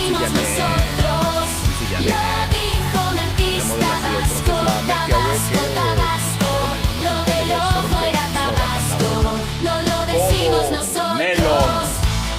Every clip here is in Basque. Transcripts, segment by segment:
decimos nosotros, lo dijo un artista vasco, Tabasco, Tabasco, lo del ojo era Tabasco, no lo decimos nosotros,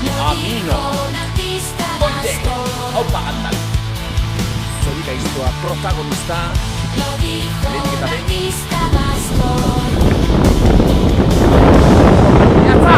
lo dijo un artista vasco, Haupa, andal. Zorika iztoa protagonista. lo dijo un artista vasco. Yatza!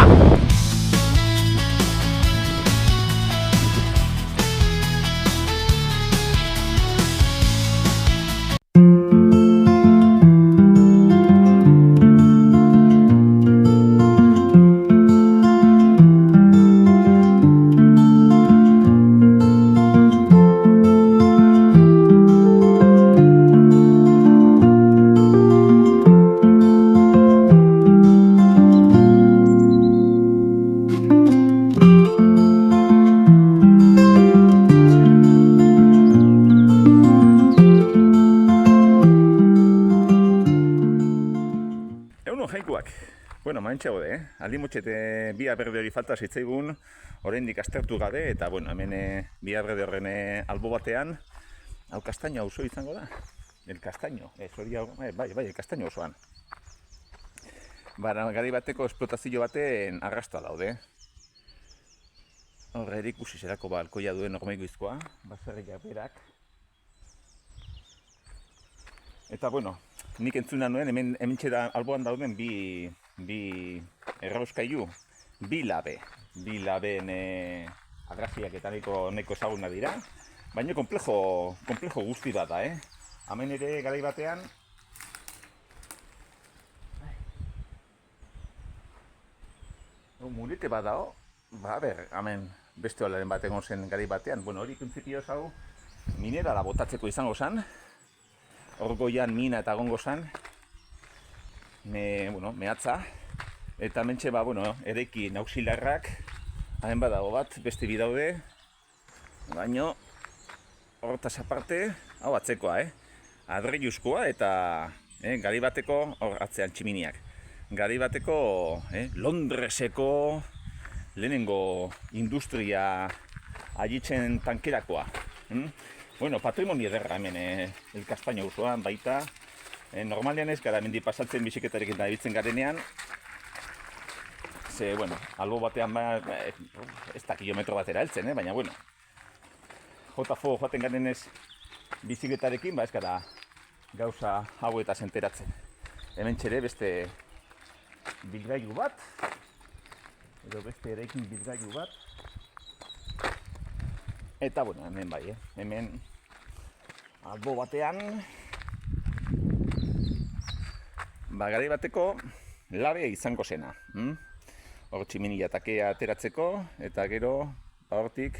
Jaikuak. Bueno, maintxe gode, Aldimotxete bia berde hori falta zitzaigun, oraindik aztertu gabe, eta bueno, hemen bia berde horren albo batean, hau kastaino auzo izango da. El kastaino, hori hau, bai, el kastaino osoan. Gari bateko esplotazio baten arrastoa daude. Horre ikusi zerako balkoia duen hormeikoizkoa, baserriak berak. Eta bueno, nik entzuna nuen, hemen txeda alboan dauden bi errauskailu, bi labeen agraziak eta nahiko ezaguna dira, baina komplejo guzti bat da, Hemen ere garai batean, murete bat dago, hemen beste olaren bat egon zen garai batean, bueno, hori printzipioz hau minerala botatzeko izango zen, hor goian mina eta gongo zan, mehatza, eta mentxe eraikin auxiliarrak, hain badago bat, beste bi daude, baino hortaz aparte, hau atzekoa, adreiluzkoa eta gari bateko, hor atzean tximiniak, gari bateko Londreseko lehenengo industria agitzen tankerakoa. Bueno, patrimonio ederra hemen el kastaino auzoan baita. Normalean ez gara mendi pasatzen biziketarekin da ibiltzen garenean. Ze, bueno, albo batean ez da kilometro batera heltzen, baina, bueno. Jotafo joaten garenez biziketarekin, ez gara gauza hauetaz enteratzen. Hemen txere beste bilgailu bat, edo beste eraikin bilgailu bat. Eta, bueno, hemen bai, hemen albo batean garai bateko labe izango zena. Hor tximinia takea ateratzeko, eta gero hortik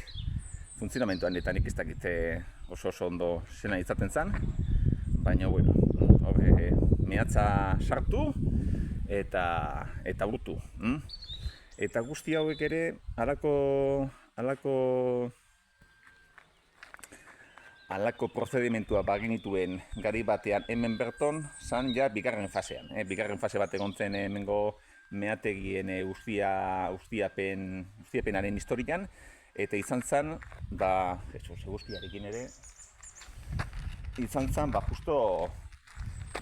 funtzionamentuan eta nik ez dakit oso ondo zena izaten zen, baina, bueno, hor mehatza sartu eta urtu. Eta guzti hauek ere halako prozedimentua baginituen gari batean hemen berton zan ja bigarren fasean. Bigarren fase bat egon zen hemengo meategien ustiapenaren historian, eta izan zen, seguzkiarekin ere, izan zen, justo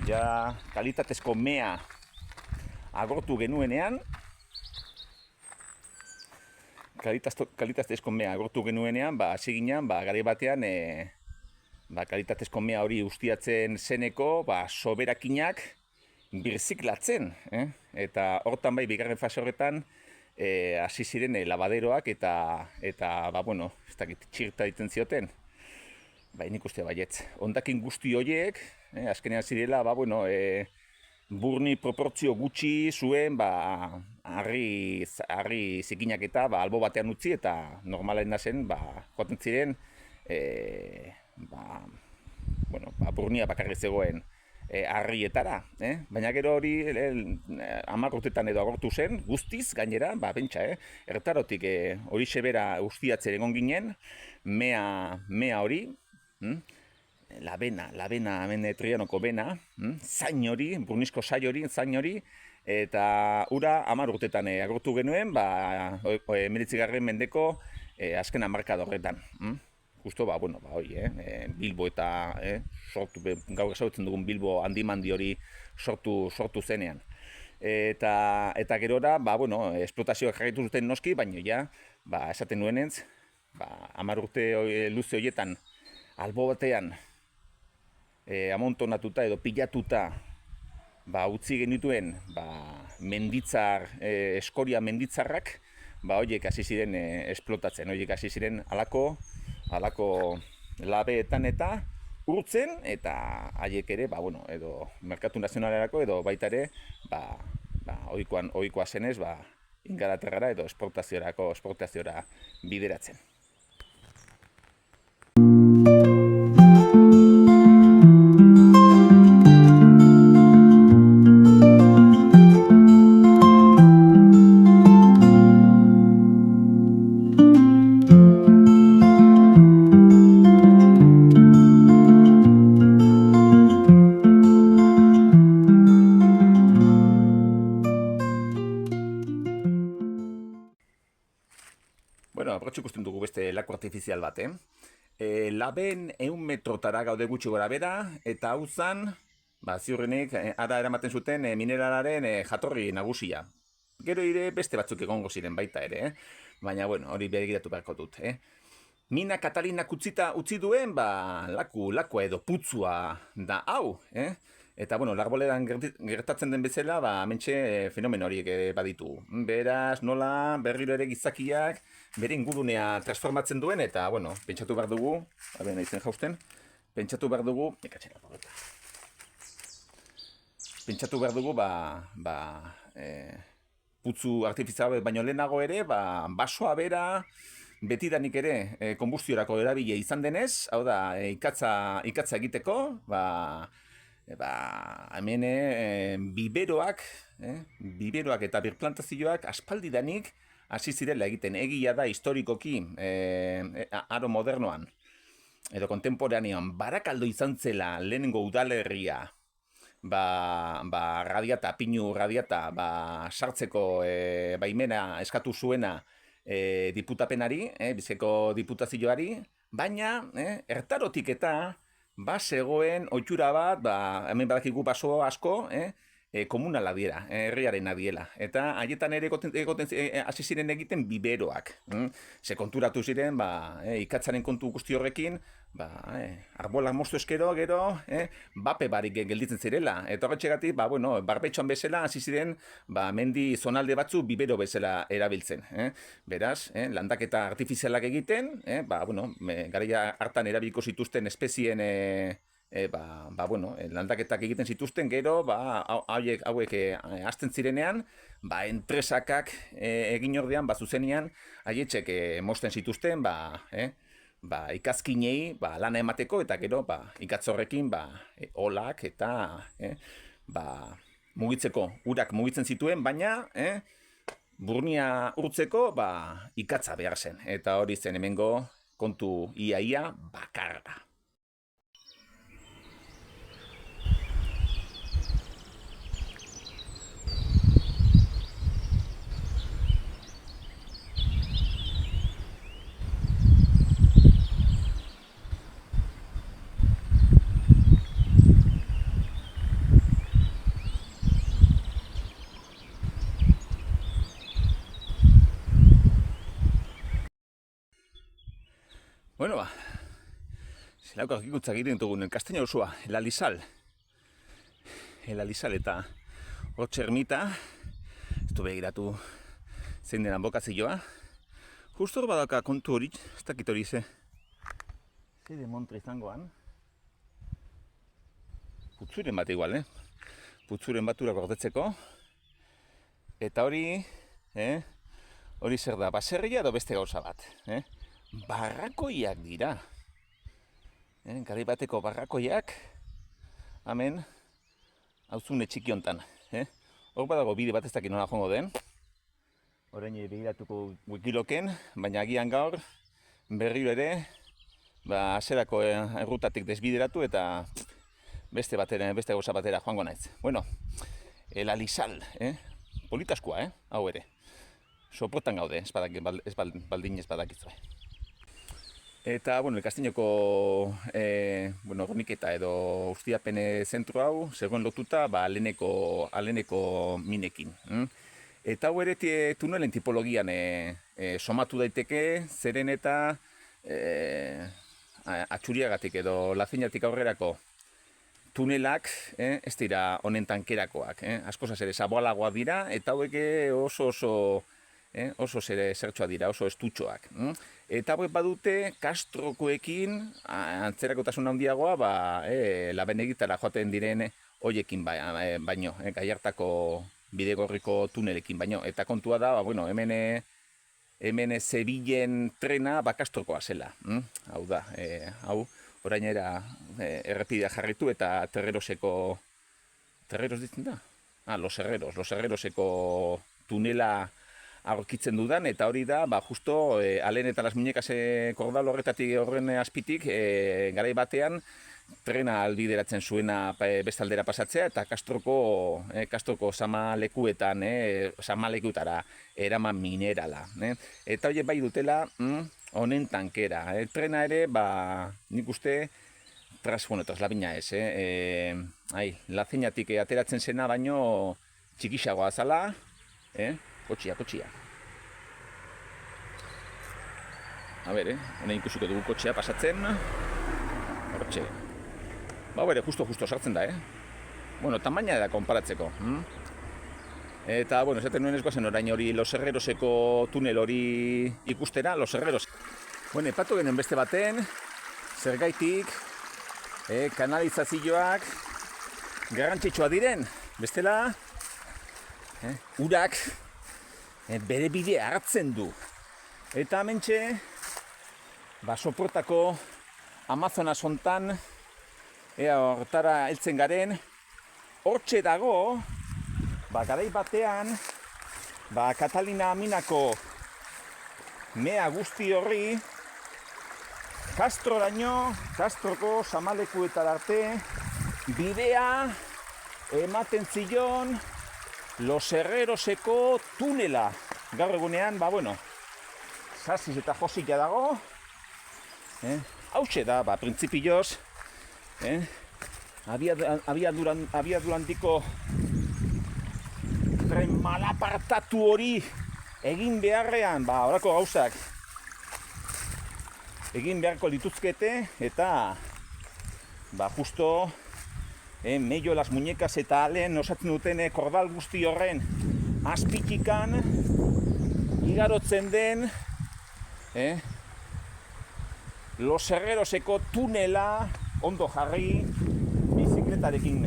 ja kalitatezko mea agortu genuenean, hasi ginen, gari batean, kalitatezko mea hori ustiatzen zeneko, soberakinak birziklatzen. Eta hortan bigarren fase horretan, hasi ziren labaderoak eta ez dakit txirta ditzen zioten. Nik uste baietz. Hondakin guzti horiek, azkenean zirela, burni proportzio gutxi zuen, harri zikinak eta albo batean utzi, eta normalen zen, joaten ziren, burnia bakarrik zegoen harrietara, baina gero hori 10 urtetan edo agortu zen, guztiz gainera, pentsa, ertarotik hori sebera ustiatzen egon ginen, mea hori, labena, hemen Trianoko bena, zain hori, burnizko zain hori, eta ura 10 urtetan agortu genuen, 19. mendeko azken hamarkada horretan. justo, Bilbo eta gaur ezagutzen dugun Bilbo handimandi hori sortu zenean. Eta gerora, esplotazioak jarraitu zuten noski, baina ja, esaten nuenentz, 10 urte luze horietan, albo batean, amontonatuta edo pilatuta, utzi genituen eskoria menditzarrak, horiek hasi ziren esplotatzen, horiek hasi ziren halako labeetan eta urtzen, eta haiek ere, edo merkatu nazionalerako edo baita ere, ohikoa zenez, Ingalaterrara edo esportaziora bideratzen. Abrotxu ikusten dugu beste laku artifizial bat, Labeen 100 metrotara gaude gutxi gora bera, eta hau zan, ziurrenik, ara eramaten zuten mineralaren jatorri nagusia. Gero ere beste batzuk egongo ziren baita ere, baina, hori begiratu beharko dut, Mina Katalinak utzi duen, lakua edo putzua da hau, Eta, Larboledan gertatzen den bezala, hementxe fenomeno horiek baditu. Beraz, nola berriro ere gizakiak bere ingurunea transformatzen duen, eta, pentsatu behar dugu, naizen jausten, pentsatu behar dugu, putzu artifizial baino lehenago ere, basoa bera, betidanik ere konbustiorako erabile izan denez, hau da, ikatza egiteko, hemen biberoak eta birplantazioak aspaldidanik hasi zirela egiten. Egia da historikoki aro modernoan edo kontemporanean Barakaldo izan zela lehenengo udalerria pinu radiata sartzeko baimena eskatu zuena diputapenari, Bizkaiko diputazioari, baina ertarotik eta zegoen ohitura bat, hemen badakigu baso asko, komunala dira, herriaren adiela. Eta haietan ere hasi ziren egiten biberoak. Ze konturatu ziren, ikatzaren kontu guzti horrekin, arbolak moztu eskero, gero, bape barik gelditzen zirela. Eta horretxegatik, barbetxoan bezala, hasi ziren, mendi zonalde batzu bibero bezala erabiltzen. Beraz, landaketa artifizialak egiten, garaia hartan erabiliko zituzten espezien landaketak egiten zituzten, gero, hauek hasten zirenean, entresakak egin ordean, zuzenean, haietxek mozten zituzten, ikazkinei lana emateko, eta gero, ikatzorrekin, olak eta mugitzeko, urak mugitzen zituen, baina, burnia urtzeko, ikatza behar zen. Eta hori zen hemengo kontu ia bakarra. Zelauko akikutzak egiten dugun, Kastenia osoa, El Alisal eta hortxe ermita, ez du begiratu zein denan bokazioa. Justo hor badaka kontu hori, ez dakit hori ze demontre izangoan. Putzuren bat igual, Putzuren bat urak gordetzeko. Eta hori, hori zer da, baserria edo beste gauza bat, Barrakoiak dira. Garai bateko barrakoiak, hemen, hauzune txiki hontan. Hor badago bide bat ez dakit nola joango den. Orain begiratuko wikiloken, baina agian gaur berriro ere, aserako errutatik desbideratu eta beste gauza batera joango naiz. El Alisal, politaskoa, hau ere. Soportan gaude, ez baldin ez badakizue. Eta, bueno, Elkastiñoko horniketa edo ustiapene zentru hau, zegoen lotuta, aleneko minekin. Eta hau ere tunelen tipologian somatu daiteke, zeren eta atxuriagatik edo lazeinatik aurrerako tunelak ez dira honen tankerakoak. Askozaz ere zaboalagoak dira, eta hauek oso zertxoa dira, oso estutxoak. Eta hauek badute kastrokoekin antzerakotasun handiagoa Labenegitara joaten diren hoiekin baino, Gallartako bidegorriko tunelekin baino. Eta kontua da, hemen Zebilen trena kastrokoa zela. Hau da, orain errepidea jarritu eta Terreros ditzen da? Los Herreroseko tunela aurkitzen dudan, eta hori da, justo Alen eta Las Muñecas kordal horretatik horren azpitik, garai batean, trena albideratzen zuena bestaldera pasatzea, eta Castroko samalekuetan, samalekutara eraman minerala. Eta hori bai dutela, honen tankera. Trena ere, nik uste, traslabina ez, lazeinatik ateratzen zena baino txikixagoa zala, kotxia. A ber, honen ikusiko dugu kotxea pasatzen. Hortxe. Justo sartzen da, Bueno, tamaina da konparatzeko. Eta, esaten nuen goazen orain hori Los Herreroseko tunel hori ikustera, Los Herreros. Epatu genen beste baten, zergaitik, kanalizazioak garrantzitsua diren. Bestela, urak bere bidea hartzen du. Eta hementxe, soportako Amazonas hontan, hortara heltzen garen, hortxe dago, garai batean, Katalina Aminako mea guzti horri, Castroko samalekuetara arte, bidea ematen zion Los Herreroseko tunela. Gaur egunean, sasiz eta josila dago. Hauxe da, printzipioz, abiadurandiko tren malapartatu hori egin beharrean, horako gauzak egin beharko lituzkete, eta justo Mello, Las Muñecas eta Alen osatzen duten kordal guzti horren azpitikan igarotzen den Los Herreroseko tunela ondo jarri bizikletarekin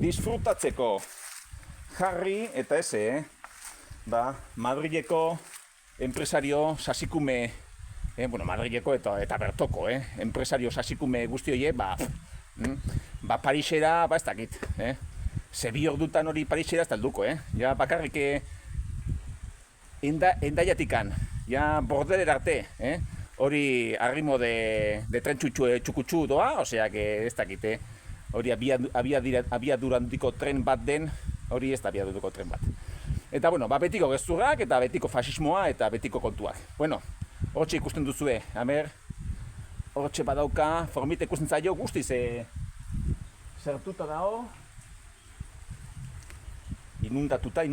disfrutatzeko jarri, eta ez, Madrileko enpresario sasikume, Madrileko eta bertoko, enpresario sasikume guzti horiek, Parisera, ez dakit, Zebi ordutan hori Parisera ez talduko, ja bakarrik endaiatikan, ja bordelera arte, hori arrimo de tren txukutxu doa, osea, ez dakit, hori abiadurandiko tren bat den, hori ez da abiadurandiko tren bat. Eta, betiko gezurrak, eta betiko fasismoa, eta betiko kontuak. Hortxe ikusten duzue, hortxe badauka, formite ikusten zaio guztiz, zertuta dago, inundatuta,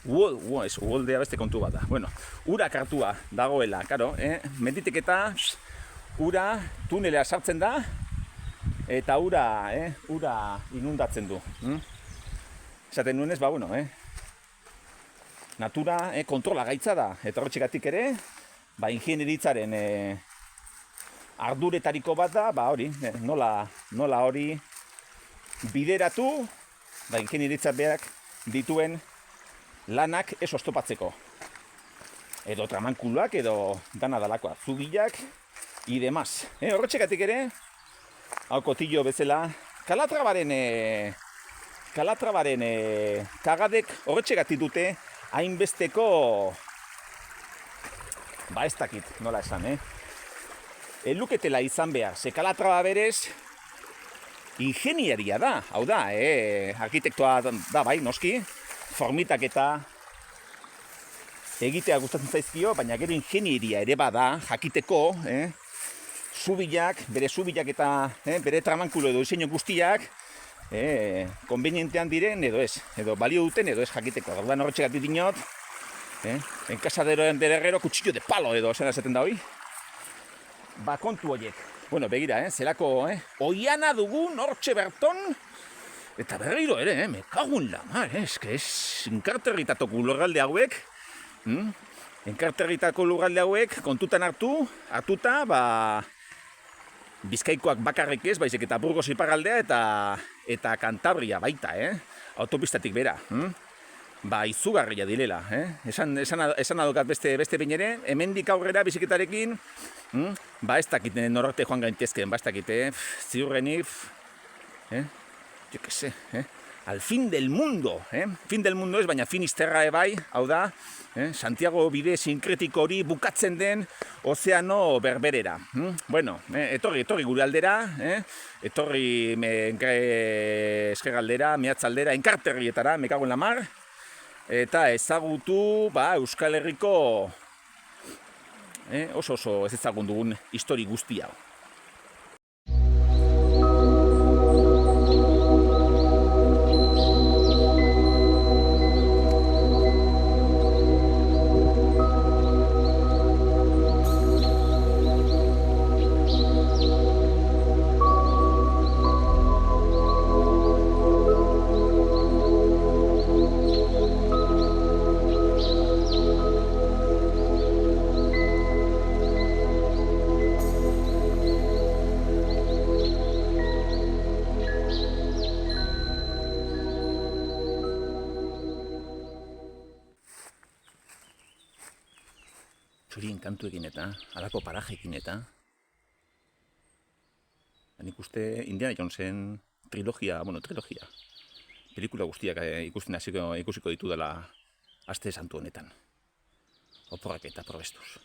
uholdea beste kontu bat da. Urak hartua dagoela, menditik eta ura tunelea sartzen da, eta ura inundatzen du. Esaten nuenez, natura kontrola gaitza da, eta hortxegatik ere, ingenieritzaren arduretariko bat da, nola hori bideratu, ingenieritzak berak dituen lanak ez oztopatzeko. Edo tramankuluak, edo dana dalakoa, zubilak, y demás. Horretxekatik ere, hau kotillo bezala, Kalatrabaren kagadek horretxegatik dute hainbesteko, ez dakit, nola esan, eluketela izan behar, ze Kalatraba berez, ingeniaria da, hau da, arkitektoa da bai, noski, formitak eta egitea gustatzen zaizkio, baina gero ingenieria ere bada, jakiteko, zubilak, bere zubilak eta bere tramankulo edo diseinu guztiak, konbenientean diren edo ez, edo balio duten edo ez jakiteko. Orduan horretxegatik dinot, enkasaderoen derrero kutsillo de palo edo zen esaten da hoi. Ba, kontu horiek. Bueno, begira, zelako, oiana dugun hortxe berton, eta berriro ere, me kagun la mar, enkarterritatoko lurralde hauek, enkarterritako lurralde hauek kontutan hartuta, ba, Bizkaikoak bakarrik ez, baizik eta Burgos iparraldea eta Kantabria baita, autopistatik bera. Ba, izugarria direla, Esan adokat beste behin ere, hemendik aurrera biziketarekin, ba, ez dakit norarte joan gaintezken, ba, ez dakit, ziurrenik, jo que se, al fin del mundo, fin del mundo ez, baina Finisterra ebai, hau da, Santiago bide sinkretiko hori bukatzen den ozeano berberera. Bueno, etorri gure aldera, etorri eskeraldera, mehatzaldera, enkarterrietara, mekago en la mar, eta ezagutu, ba, Euskal Herriko oso ez ezagun dugun histori guzti hau. Txurien kantuekin eta, halako parajekin eta. Nik uste Indiana Jonesen trilogia, pelikula guztiak ikusiko ditu dela aste santu honetan. Oporrak eta probestuz.